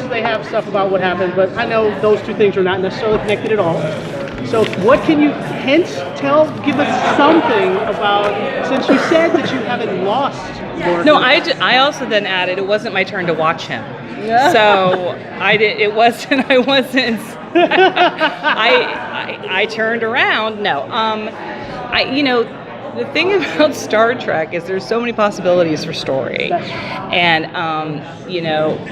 They have stuff about what happened, but I know those two things are not necessarily connected at all. So what can you give us something about, since you said that you haven't lost Lord. No, I also then added it wasn't my turn to watch him. So it wasn't, I turned around. No, the thing about Star Trek is there's so many possibilities for story. And,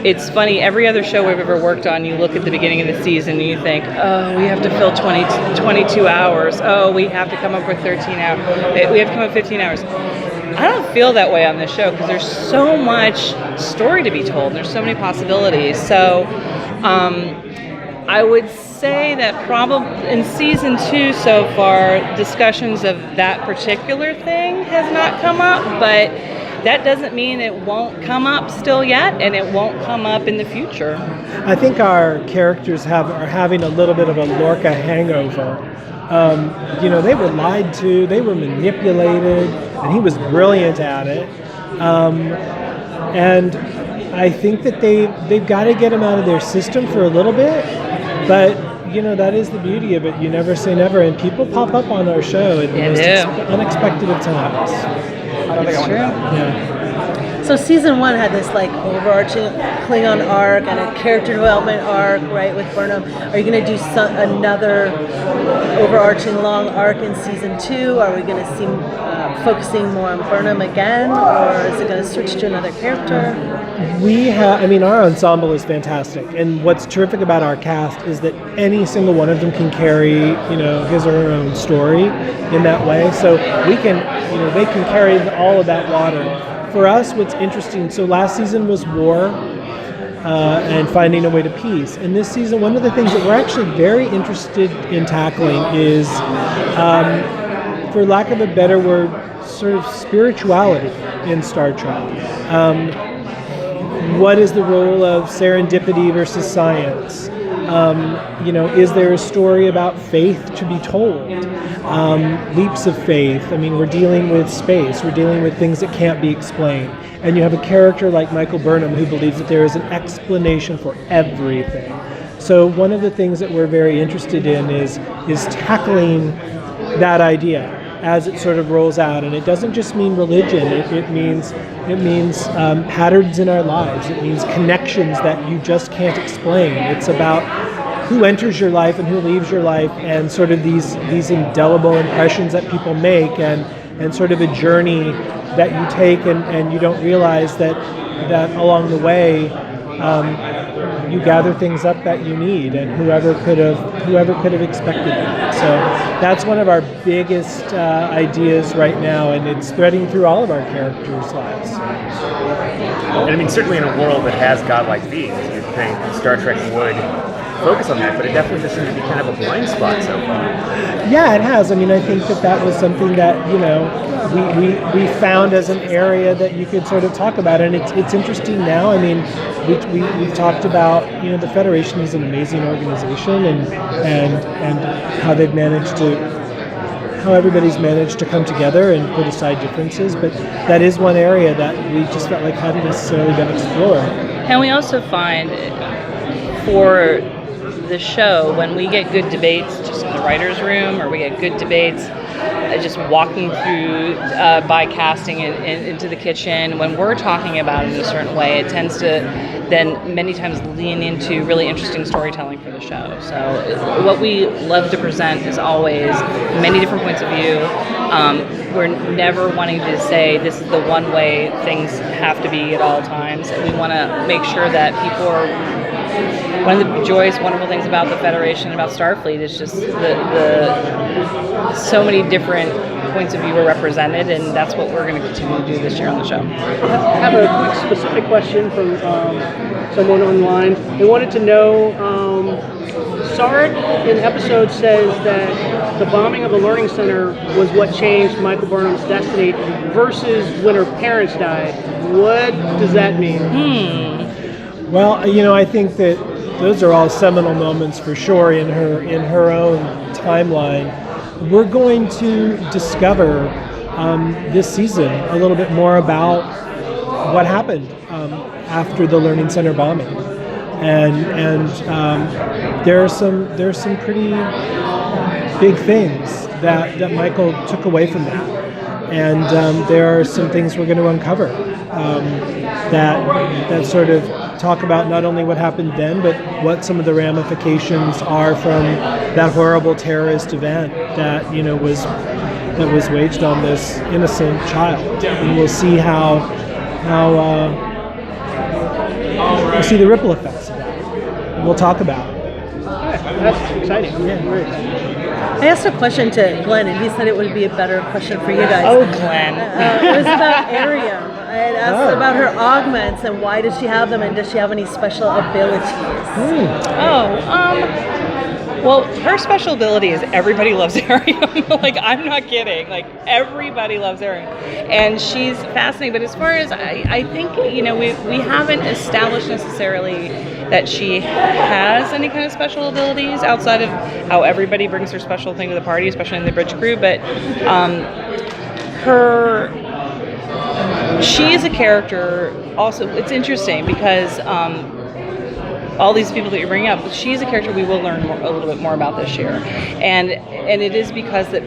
it's funny, every other show we've ever worked on, you look at the beginning of the season and you think, oh, we have to fill 22 hours. Oh, we have to come up with 13 hours. We have to come up with 15 hours. I don't feel that way on this show because there's so much story to be told. There's so many possibilities. So I would say that probably in season 2 so far, discussions of that particular thing has not come up, but that doesn't mean it won't come up still yet, and it won't come up in the future. I think our characters are having a little bit of a Lorca hangover. They were lied to, they were manipulated, and he was brilliant at it. And I think that they've got to get him out of their system for a little bit, but that is the beauty of it. You never say never, and people pop up on our show at the most unexpected of times. It's true. Yeah. So season 1 had this overarching Klingon arc and a character development arc, right, with Burnham. Are you going to do another overarching long arc in season 2? Are we going to see focusing more on Burnham again, or is it going to switch to another character? Our ensemble is fantastic, and what's terrific about our cast is that any single one of them can carry, his or her own story in that way. So we can, they can carry all of that water. For us, what's interesting, so last season was war and finding a way to peace. And this season, one of the things that we're actually very interested in tackling is, for lack of a better word, sort of spirituality in Star Trek. What is the role of serendipity versus science? Is there a story about faith to be told? Leaps of faith. We're dealing with space. We're dealing with things that can't be explained. And you have a character like Michael Burnham who believes that there is an explanation for everything. So one of the things that we're very interested in is tackling that idea as it sort of rolls out. And it doesn't just mean religion. It means patterns in our lives. It means connections that you just can't explain. It's about who enters your life and who leaves your life, and sort of these indelible impressions that people make, and sort of a journey that you take, and you don't realize that along the way you gather things up that you need, and whoever could have expected that. So that's one of our biggest ideas right now, and it's threading through all of our characters' lives. And certainly in a world that has godlike beings, you'd think Star Trek would focus on that, but it definitely just seems to be kind of a blind spot so far. Yeah, it has. I think that was something that, we found as an area that you could sort of talk about, and it's interesting now. We've talked about, the Federation is an amazing organization, and how everybody's managed to come together and put aside differences, but that is one area that we just felt like hadn't necessarily been explored. And we also find for the show, when we get good debates just in the writer's room, or we get good debates just walking through by casting into the kitchen, when we're talking about it in a certain way, it tends to then many times lean into really interesting storytelling for the show. So what we love to present is always many different points of view. We're never wanting to say this is the one way things have to be at all times. We want to make sure that people are. One of the joyous, wonderful things about the Federation, about Starfleet, is just the so many different points of view are represented, and that's what we're going to continue to do this year on the show. I have a quick specific question from someone online. They wanted to know, Sarek in the episode says that the bombing of the Learning Center was what changed Michael Burnham's destiny versus when her parents died. What does that mean? Well, I think that those are all seminal moments for sure in her own timeline. We're going to discover this season a little bit more about what happened after the Learning Center bombing. and there's some pretty big things that Michael took away from that, and there are some things we're going to uncover that sort of talk about not only what happened then, but what some of the ramifications are from that horrible terrorist event that was waged on this innocent child, and we'll see how we'll see the ripple effects of that. We'll talk about it. That's exciting. Yeah, very exciting. I asked a question to Glenn, and he said it would be a better question for you guys. Oh, Glenn. It was about Ariam. I had asked about her augments and why does she have them, and does she have any special abilities? Well, her special ability is everybody loves Ariam. Like, I'm not kidding. Like, everybody loves Ariam. And she's fascinating. But as far as, I think, we haven't established necessarily that she has any kind of special abilities outside of how everybody brings their special thing to the party, especially in the bridge crew. But she is a character also. It's interesting because all these people that you're bringing up, she's a character we will learn a little bit more about this year, and it is because that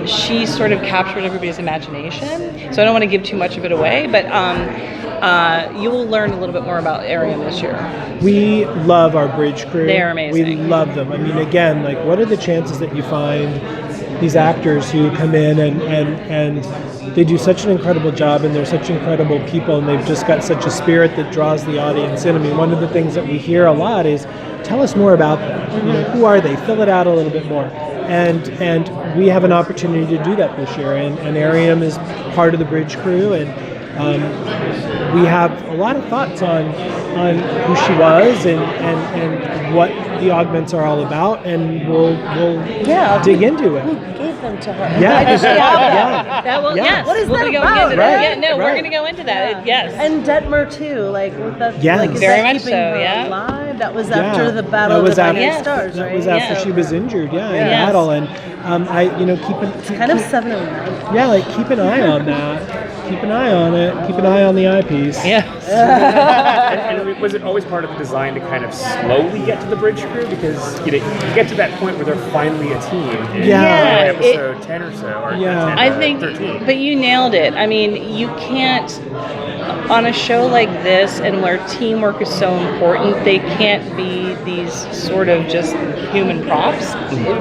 she sort of captured everybody's imagination. So I don't want to give too much of it away, but you will learn a little bit more about Ariam this year. We love our bridge crew. They're amazing. We love them. I mean, again, like, what are the chances that you find these actors who come in and they do such an incredible job, and they're such incredible people, and they've just got such a spirit that draws the audience in. I mean, one of the things that we hear a lot is, tell us more about them. Who are they? Fill it out a little bit more. And we have an opportunity to do that this year. And Ariam is part of the bridge crew, and we have a lot of thoughts on who she was and what the augments are all about, and we'll dig into it. Who gave them to her? Yeah. Why does she have them? That will, Yeah. yes. What is we'll that be going about? into that. Right. Yeah, no, we're Right. going to go into that. Yes. And Detmer too, like that's Yes. like, is Very that much keeping so, her yeah. alive? That was Yeah. after the battle That of was the after- Nine Stars, That right? was after she was injured, in battle, and Kind of 709. Yeah, like, keep an eye on that. Keep an eye on it. Keep an eye on the eyepiece. Yes. And was it always part of the design to kind of slowly get to the bridge crew? Because you get to that point where they're finally a team in Yeah. episode 10 or so, or Yeah. 10, I think, 13. but you nailed it. I mean, you can't, on a show like this, and where teamwork is so important, they can't be these sort of just human props.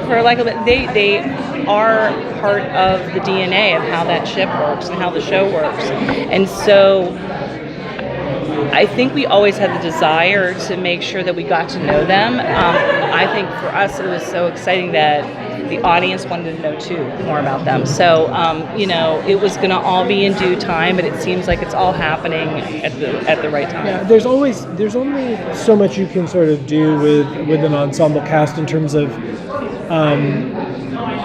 For lack of it, they are part of the DNA of how that ship works and how the show works. And so I think we always had the desire to make sure that we got to know them. I think for us it was so exciting that the audience wanted to know too more about them. So it was going to all be in due time, but it seems like it's all happening at the right time. Yeah, there's only so much you can sort of do with an ensemble cast in terms of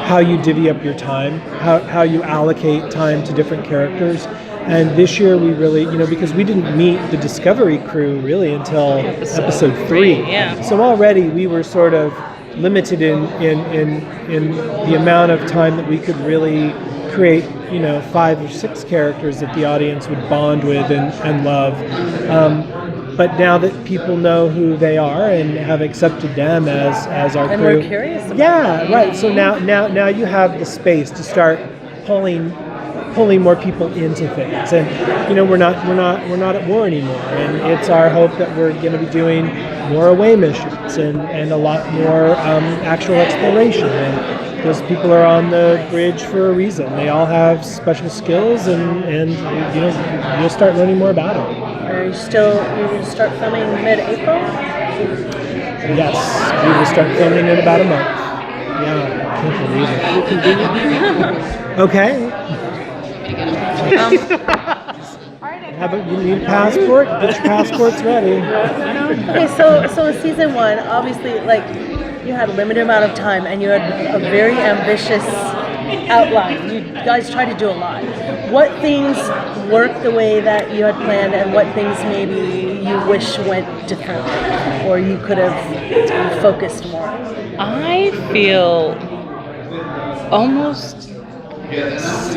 how you divvy up your time, how you allocate time to different characters. And this year we really, because we didn't meet the Discovery crew really until episode 3. Yeah. So already we were sort of limited in the amount of time that we could really create, 5 or 6 characters that the audience would bond with and love. But now that people know who they are and have accepted them as our And crew, we're curious about yeah, right. So now you have the space to start pulling more people into things, and we're not at war anymore, and it's our hope that we're going to be doing more away missions and a lot more actual exploration. And those people are on the bridge for a reason. They all have special skills, and you'll start learning more about them. Are you going to start filming mid-April? Yes, we will start filming in about a month. Yeah, I can't believe it. Okay. You need a passport? Get your passports ready. Okay, so in season 1, obviously, like, you had a limited amount of time and you had a very ambitious outline. You guys tried to do a lot. What things worked the way that you had planned, and what things maybe you wish went differently, or you could have focused more? I feel almost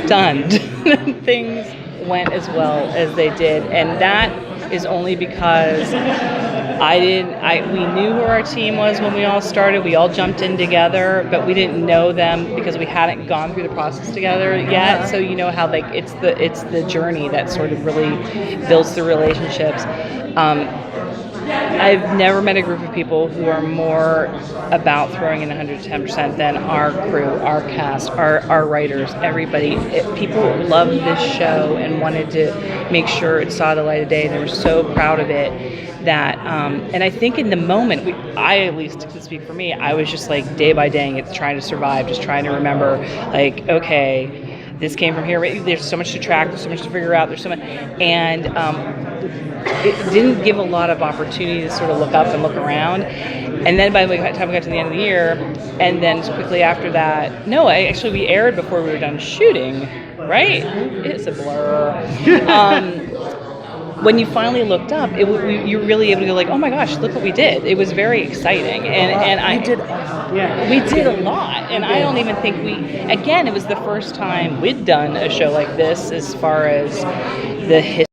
stunned that things went as well as they did, and that is only because We knew who our team was when we all started. We all jumped in together, but we didn't know them because we hadn't gone through the process together yet. So you know how like it's the journey that sort of really builds the relationships. I've never met a group of people who are more about throwing in 110% than our crew, our cast, our writers, everybody. People loved this show and wanted to make sure it saw the light of day. They were so proud of it that, and I think in the moment, I at least can speak for me, I was just like day by day, it's trying to survive, just trying to remember, like, okay, this came from here. There's so much to track. There's so much to figure out. There's so much, and it didn't give a lot of opportunity to sort of look up and look around. And then by the time we got to the end of the year, and then quickly after that, no, actually we aired before we were done shooting. Right? It's a blur. When you finally looked up, you were really able to go like, oh my gosh, look what we did. It was very exciting, and we did a lot. And I don't even think it was the first time we'd done a show like this as far as the history